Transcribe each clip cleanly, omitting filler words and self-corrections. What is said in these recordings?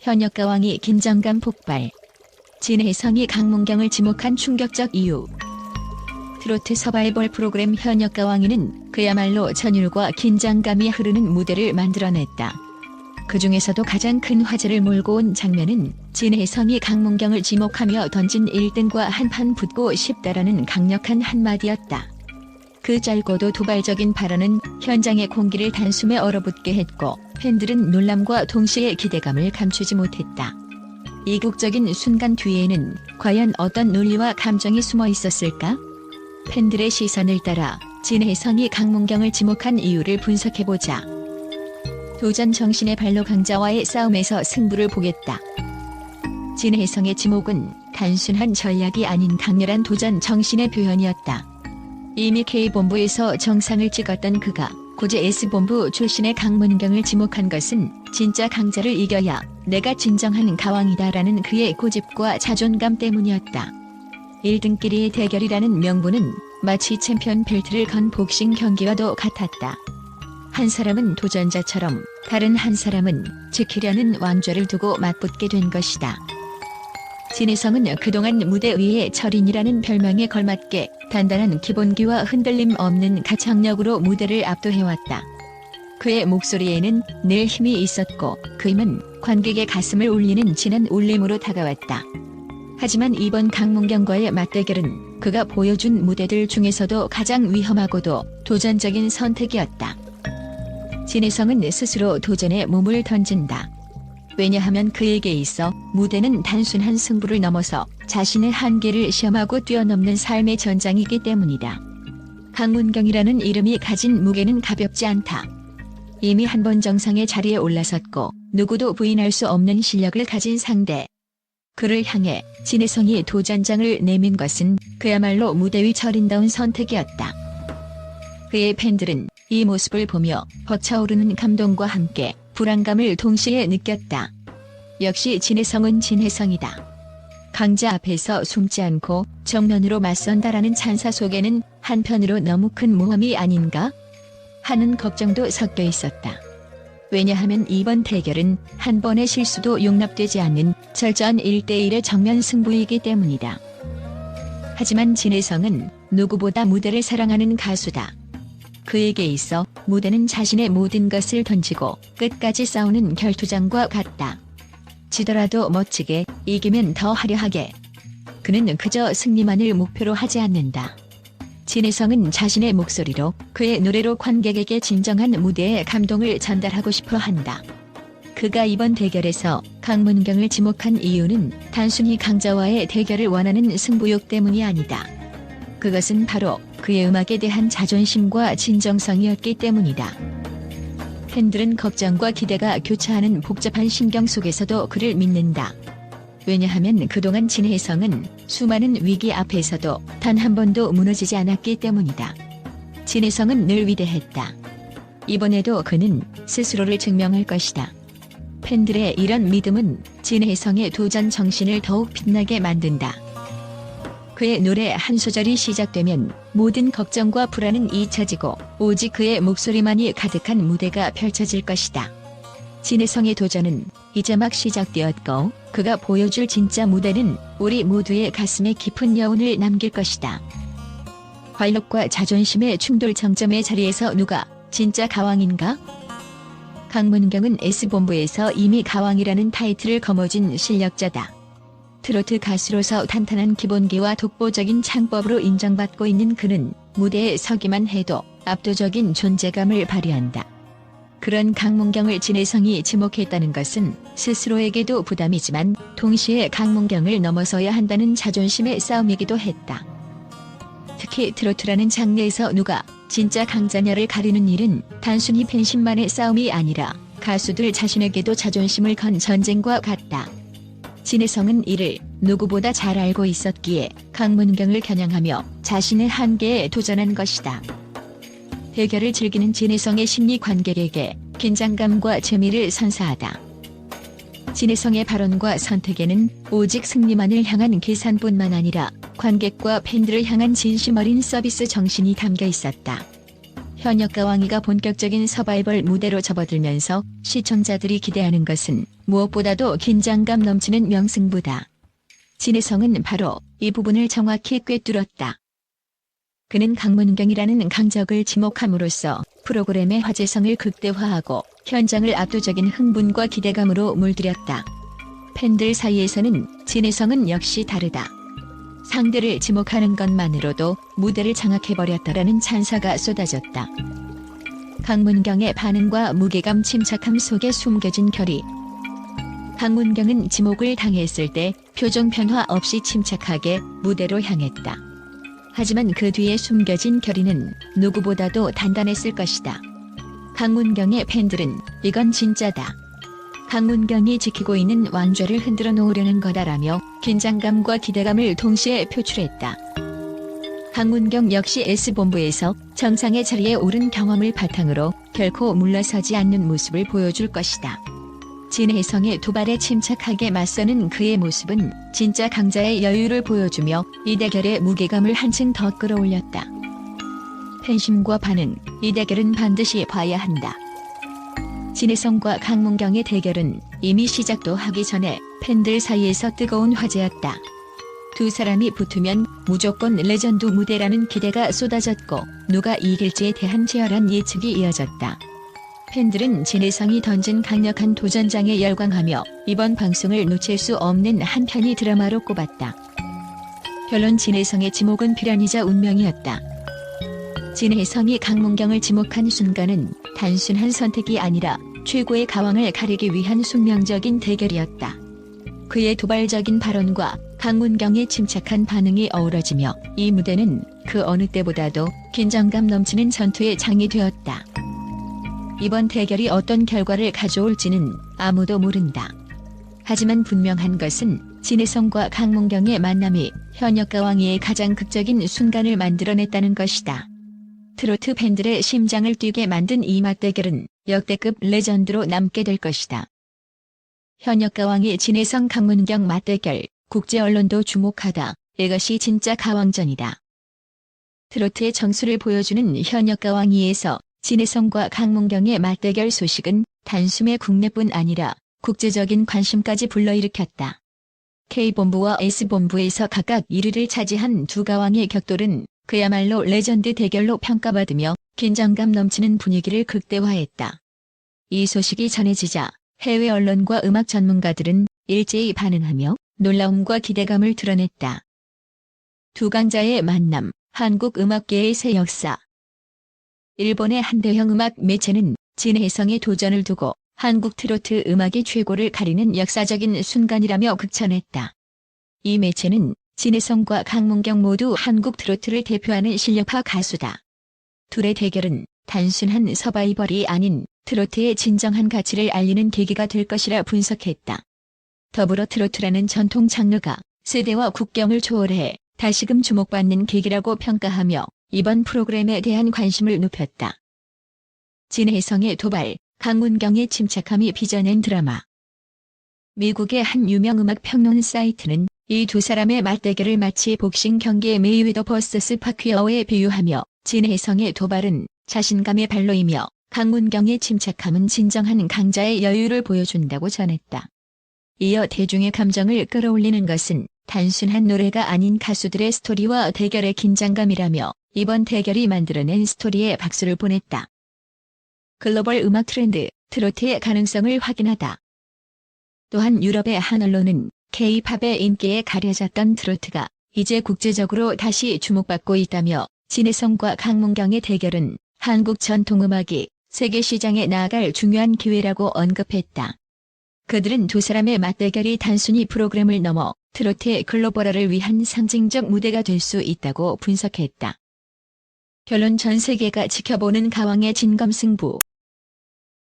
현역가왕이 긴장감 폭발. 진혜성이 강문경을 지목한 충격적 이유. 트로트 서바이벌 프로그램 현역가왕이는 그야말로 전율과 긴장감이 흐르는 무대를 만들어냈다. 그 중에서도 가장 큰 화제를 몰고 온 장면은 진혜성이 강문경을 지목하며 던진 1등과 한판 붙고 싶다라는 강력한 한마디였다. 그 짧고도 도발적인 발언은 현장의 공기를 단숨에 얼어붙게 했고 팬들은 놀람과 동시에 기대감을 감추지 못했다. 이국적인 순간 뒤에는 과연 어떤 논리와 감정이 숨어 있었을까? 팬들의 시선을 따라 진혜성이 강문경을 지목한 이유를 분석해보자. 도전 정신의 발로 강자와의 싸움에서 승부를 보겠다. 진혜성의 지목은 단순한 전략이 아닌 강렬한 도전 정신의 표현이었다. 이미 K본부에서 정상을 찍었던 그가 고재 S본부 출신의 강문경을 지목한 것은 진짜 강자를 이겨야 내가 진정한 가왕이다라는 그의 고집과 자존감 때문이었다. 1등끼리의 대결이라는 명분은 마치 챔피언 벨트를 건 복싱 경기와도 같았다. 한 사람은 도전자처럼 다른 한 사람은 지키려는 왕좌를 두고 맞붙게 된 것이다. 진혜성은 그동안 무대 위의 철인이라는 별명에 걸맞게 단단한 기본기와 흔들림 없는 가창력으로 무대를 압도해왔다. 그의 목소리에는 늘 힘이 있었고 그 힘은 관객의 가슴을 울리는 진한 울림으로 다가왔다. 하지만 이번 강문경과의 맞대결은 그가 보여준 무대들 중에서도 가장 위험하고도 도전적인 선택이었다. 진혜성은 스스로 도전에 몸을 던진다. 왜냐하면 그에게 있어 무대는 단순한 승부를 넘어서 자신의 한계를 시험하고 뛰어넘는 삶의 전장이기 때문이다. 강문경이라는 이름이 가진 무게는 가볍지 않다. 이미 한 번 정상의 자리에 올라섰고 누구도 부인할 수 없는 실력을 가진 상대. 그를 향해 진혜성이 도전장을 내민 것은 그야말로 무대 위 철인다운 선택이었다. 그의 팬들은 이 모습을 보며 벅차오르는 감동과 함께 불안감을 동시에 느꼈다. 역시 진혜성은 진혜성이다. 강자 앞에서 숨지 않고 정면으로 맞선다라는 찬사 속에는 한편으로 너무 큰 모험이 아닌가 하는 걱정도 섞여 있었다. 왜냐하면 이번 대결은 한 번의 실수도 용납되지 않는 철저한 1대1의 정면 승부이기 때문이다. 하지만 진혜성은 누구보다 무대를 사랑하는 가수다. 그에게 있어 무대는 자신의 모든 것을 던지고 끝까지 싸우는 결투장과 같다. 지더라도 멋지게, 이기면 더 화려하게. 그는 그저 승리만을 목표로 하지 않는다. 진혜성은 자신의 목소리로 그의 노래로 관객에게 진정한 무대의 감동을 전달하고 싶어 한다. 그가 이번 대결에서 강문경을 지목한 이유는 단순히 강자와의 대결을 원하는 승부욕 때문이 아니다. 그것은 바로 그의 음악에 대한 자존심과 진정성이었기 때문이다. 팬들은 걱정과 기대가 교차하는 복잡한 신경 속에서도 그를 믿는다. 왜냐하면 그동안 진혜성은 수많은 위기 앞에서도 단 한 번도 무너지지 않았기 때문이다. 진혜성은 늘 위대했다. 이번에도 그는 스스로를 증명할 것이다. 팬들의 이런 믿음은 진혜성의 도전 정신을 더욱 빛나게 만든다. 그의 노래 한 소절이 시작되면 모든 걱정과 불안은 잊혀지고 오직 그의 목소리만이 가득한 무대가 펼쳐질 것이다. 진혜성의 도전은 이제 막 시작되었고 그가 보여줄 진짜 무대는 우리 모두의 가슴에 깊은 여운을 남길 것이다. 관력과 자존심의 충돌 정점의 자리에서 누가 진짜 가왕인가? 강문경은 S본부에서 이미 가왕이라는 타이틀을 거머쥔 실력자다. 트로트 가수로서 탄탄한 기본기와 독보적인 창법으로 인정받고 있는 그는 무대에 서기만 해도 압도적인 존재감을 발휘한다. 그런 강문경을 진혜성이 지목했다는 것은 스스로에게도 부담이지만 동시에 강문경을 넘어서야 한다는 자존심의 싸움이기도 했다. 특히 트로트라는 장르에서 누가 진짜 강자냐를 가리는 일은 단순히 팬심만의 싸움이 아니라 가수들 자신에게도 자존심을 건 전쟁과 같다. 진혜성은 이를 누구보다 잘 알고 있었기에 강문경을 겨냥하며 자신의 한계에 도전한 것이다. 대결을 즐기는 진혜성의 심리 관객에게 긴장감과 재미를 선사하다. 진혜성의 발언과 선택에는 오직 승리만을 향한 계산뿐만 아니라 관객과 팬들을 향한 진심 어린 서비스 정신이 담겨 있었다. 현역과 왕이가 본격적인 서바이벌 무대로 접어들면서 시청자들이 기대하는 것은 무엇보다도 긴장감 넘치는 명승부다. 진혜성은 바로 이 부분을 정확히 꿰뚫었다. 그는 강문경이라는 강적을 지목함으로써 프로그램의 화제성을 극대화하고 현장을 압도적인 흥분과 기대감으로 물들였다. 팬들 사이에서는 진혜성은 역시 다르다. 상대를 지목하는 것만으로도 무대를 장악해버렸다라는 찬사가 쏟아졌다. 강문경의 반응과 무게감 침착함 속에 숨겨진 결의. 강문경은 지목을 당했을 때 표정 변화 없이 침착하게 무대로 향했다. 하지만 그 뒤에 숨겨진 결의는 누구보다도 단단했을 것이다. 강문경의 팬들은 이건 진짜다. 강문경이 지키고 있는 왕좌를 흔들어 놓으려는 거다라며 긴장감과 기대감을 동시에 표출했다. 강문경 역시 S본부에서 정상의 자리에 오른 경험을 바탕으로 결코 물러서지 않는 모습을 보여줄 것이다. 진혜성의 도발에 침착하게 맞서는 그의 모습은 진짜 강자의 여유를 보여주며 이 대결의 무게감을 한층 더 끌어올렸다. 팬심과 반응, 이 대결은 반드시 봐야 한다. 진혜성과 강문경의 대결은 이미 시작도 하기 전에 팬들 사이에서 뜨거운 화제였다. 두 사람이 붙으면 무조건 레전드 무대라는 기대가 쏟아졌고 누가 이길지에 대한 치열한 예측이 이어졌다. 팬들은 진혜성이 던진 강력한 도전장에 열광하며 이번 방송을 놓칠 수 없는 한 편의 드라마로 꼽았다. 결론 진혜성의 지목은 필연이자 운명이었다. 진혜성이 강문경을 지목한 순간은 단순한 선택이 아니라 최고의 가왕을 가리기 위한 숙명적인 대결이었다. 그의 도발적인 발언과 강문경의 침착한 반응이 어우러지며 이 무대는 그 어느 때보다도 긴장감 넘치는 전투의 장이 되었다. 이번 대결이 어떤 결과를 가져올지는 아무도 모른다. 하지만 분명한 것은 진혜성과 강문경의 만남이 현역과 왕위의 가장 극적인 순간을 만들어냈다는 것이다. 트로트 팬들의 심장을 뛰게 만든 이 맞대결은 역대급 레전드로 남게 될 것이다. 현역과 왕위 진혜성 강문경 맞대결, 국제 언론도 주목하다. 이것이 진짜 가왕전이다. 트로트의 정수를 보여주는 현역과 왕위에서 진혜성과 강문경의 맞대결 소식은 단숨에 국내뿐 아니라 국제적인 관심까지 불러일으켰다. K본부와 S본부에서 각각 1위를 차지한 두 가왕의 격돌은 그야말로 레전드 대결로 평가받으며 긴장감 넘치는 분위기를 극대화했다. 이 소식이 전해지자 해외 언론과 음악 전문가들은 일제히 반응하며 놀라움과 기대감을 드러냈다. 두 강자의 만남, 한국 음악계의 새 역사. 일본의 한 대형 음악 매체는 진혜성의 도전을 두고 한국 트로트 음악의 최고를 가리는 역사적인 순간이라며 극찬했다. 이 매체는 진혜성과 강문경 모두 한국 트로트를 대표하는 실력파 가수다. 둘의 대결은 단순한 서바이벌이 아닌 트로트의 진정한 가치를 알리는 계기가 될 것이라 분석했다. 더불어 트로트라는 전통 장르가 세대와 국경을 초월해 다시금 주목받는 계기라고 평가하며 이번 프로그램에 대한 관심을 높였다. 진혜성의 도발, 강문경의 침착함이 빚어낸 드라마. 미국의 한 유명 음악 평론 사이트는 이 두 사람의 맞대결을 마치 복싱 경기의 메이웨더 vs 파퀴어에 비유하며 진혜성의 도발은 자신감의 발로이며 강문경의 침착함은 진정한 강자의 여유를 보여준다고 전했다. 이어 대중의 감정을 끌어올리는 것은 단순한 노래가 아닌 가수들의 스토리와 대결의 긴장감이라며 이번 대결이 만들어낸 스토리에 박수를 보냈다. 글로벌 음악 트렌드, 트로트의 가능성을 확인하다. 또한 유럽의 한 언론은 K-팝의 인기에 가려졌던 트로트가 이제 국제적으로 다시 주목받고 있다며 진혜성과 강문경의 대결은 한국 전통음악이 세계 시장에 나아갈 중요한 기회라고 언급했다. 그들은 두 사람의 맞대결이 단순히 프로그램을 넘어 트로트의 글로벌화를 위한 상징적 무대가 될 수 있다고 분석했다. 결론 전 세계가 지켜보는 가왕의 진검승부.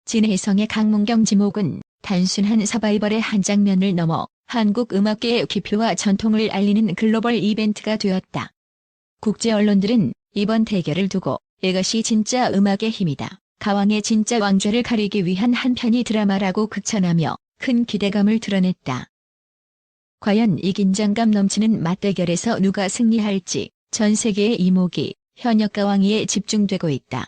진혜성의 강문경 지목은 단순한 서바이벌의 한 장면을 넘어 한국 음악계의 기표와 전통을 알리는 글로벌 이벤트가 되었다. 국제 언론들은 이번 대결을 두고 이것이 진짜 음악의 힘이다. 가왕의 진짜 왕좌를 가리기 위한 한 편의 드라마라고 극찬하며 큰 기대감을 드러냈다. 과연 이 긴장감 넘치는 맞대결에서 누가 승리할지 전 세계의 이목이 현역과 왕위에 집중되고 있다.